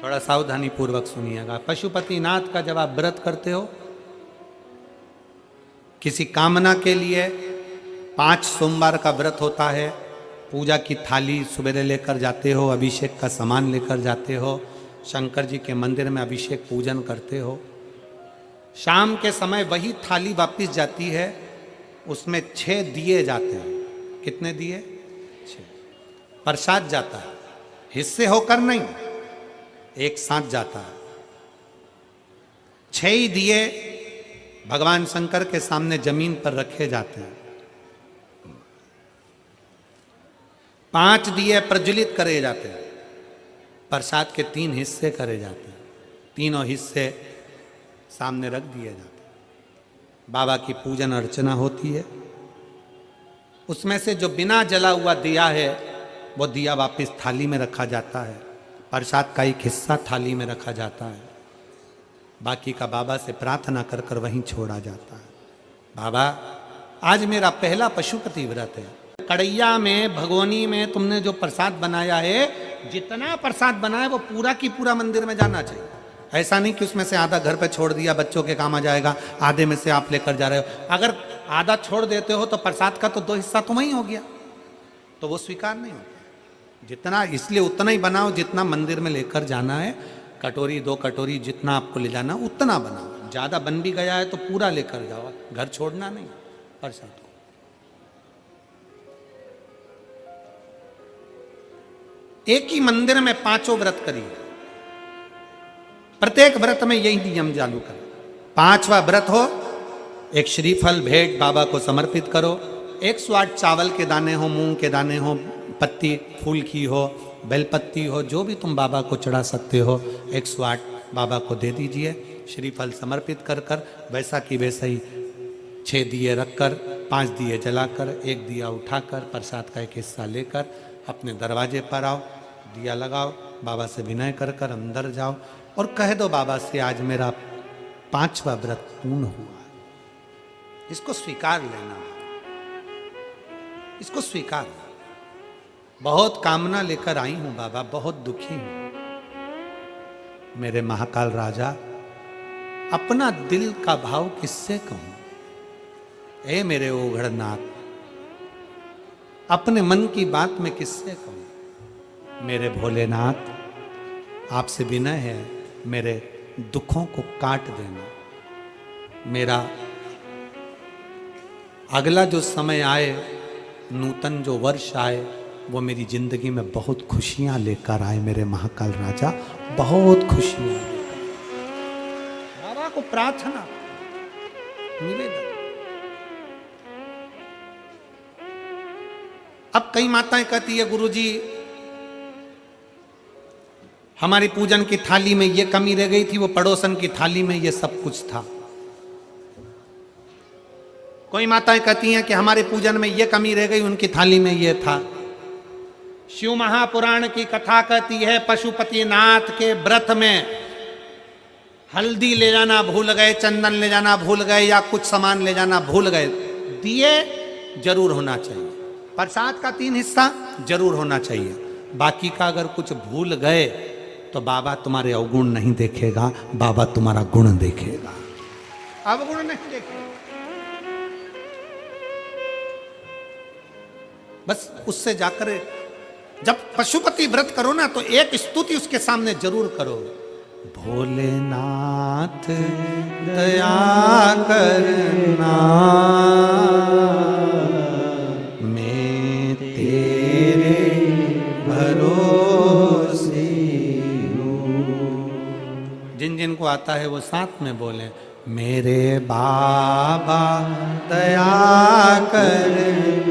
थोड़ा सावधानी पूर्वक सुनिएगा। पशुपतिनाथ का जब आप व्रत करते हो किसी कामना के लिए, 5 सोमवार का व्रत होता है, पूजा की थाली सुबह लेकर जाते हो, अभिषेक का सामान लेकर जाते हो, शंकर जी के मंदिर में अभिषेक पूजन करते हो, शाम के समय वही थाली वापस जाती है, उसमें 6 दिए जाते हैं। कितने दिए? 6। प्रसाद जाता है, हिस्से होकर नहीं, एक साथ जाता है। 6 ही दिए भगवान शंकर के सामने जमीन पर रखे जाते हैं। 5 दिए प्रज्वलित करे जाते हैं। प्रसाद के 3 हिस्से करे जाते हैं, तीनों हिस्से सामने रख दिए जाते हैं। बाबा की पूजन अर्चना होती है। उसमें से जो बिना जला हुआ दिया है वो दिया वापस थाली में रखा जाता है। प्रसाद का एक हिस्सा थाली में रखा जाता है, बाकी का बाबा से प्रार्थना कर कर वहीं छोड़ा जाता है। बाबा आज मेरा पहला पशुपति व्रत है। कड़ैया में, भगोनी में तुमने जो प्रसाद बनाया है, जितना प्रसाद बनाया वो पूरा की पूरा मंदिर में जाना चाहिए। ऐसा नहीं कि उसमें से आधा घर पे छोड़ दिया, बच्चों के काम आ जाएगा, आधे में से आप लेकर जा रहे हो। अगर आधा छोड़ देते हो तो प्रसाद का तो 2 हिस्सा तो वहीं हो गया, तो वो स्वीकार नहीं होता। जितना, इसलिए उतना ही बनाओ जितना मंदिर में लेकर जाना है। कटोरी 2 कटोरी जितना आपको ले जाना उतना बनाओ। ज़्यादा बन भी गया है तो पूरा लेकर जाओ, घर छोड़ना नहीं प्रसाद को। एक ही मंदिर में 5 व्रत करिए, प्रत्येक व्रत में यही नियम चालू करें। 5वां व्रत हो, एक श्रीफल भेंट बाबा को समर्पित करो। 108 चावल के दाने हो, मूंग के दाने हो, पत्ती फूल की हो, बेलपत्ती हो, जो भी तुम बाबा को चढ़ा सकते हो, 108 बाबा को दे दीजिए। श्रीफल समर्पित कर कर वैसा की वैसा ही 6 दिए रखकर, 5 दिए जलाकर, 1 दिया उठाकर, प्रसाद का एक हिस्सा लेकर अपने दरवाजे पर आओ, दिया लगाओ, बाबा से विनय कर कर अंदर जाओ और कह दो बाबा से आज मेरा 5वां व्रत पूर्ण हुआ। इसको स्वीकार लेना, इसको स्वीकार। बहुत कामना लेकर आई हूं बाबा, बहुत दुखी हूं। मेरे महाकाल राजा, अपना दिल का भाव किससे कहूं? ए मेरे ओघड़नाथ, अपने मन की बात में किससे कहूं? मेरे भोलेनाथ, आपसे विनय है, मेरे दुखों को काट देना। मेरा अगला जो समय आए, नूतन जो वर्ष आए, वो मेरी जिंदगी में बहुत खुशियां लेकर आए। मेरे महाकाल राजा, बहुत खुशियां। बाबा को प्रार्थना, निवेदन। अब कई माताएं कहती है गुरुजी हमारी पूजन की थाली में ये कमी रह गई थी, वो पड़ोसन की थाली में ये सब कुछ था। कोई माताएं कहती हैं कि हमारे पूजन में ये कमी रह गई, उनकी थाली में ये था। शिव महापुराण की कथा कहती है पशुपतिनाथ के व्रत में हल्दी ले जाना भूल गए, चंदन ले जाना भूल गए, या कुछ सामान ले जाना भूल गए, दिए जरूर होना चाहिए। प्रसाद का 3 हिस्सा जरूर होना चाहिए। बाकी का अगर कुछ भूल गए तो बाबा तुम्हारे अवगुण नहीं देखेगा, बाबा तुम्हारा गुण देखेगा, अवगुण नहीं देखेगा। बस उससे जाकर जब पशुपति व्रत करो ना, तो एक स्तुति उसके सामने जरूर करो। भोलेनाथ दया करना, मैं तेरे भरोसे हूँ। जिन जिन को आता है वो साथ में बोले, मेरे बाबा दया करना,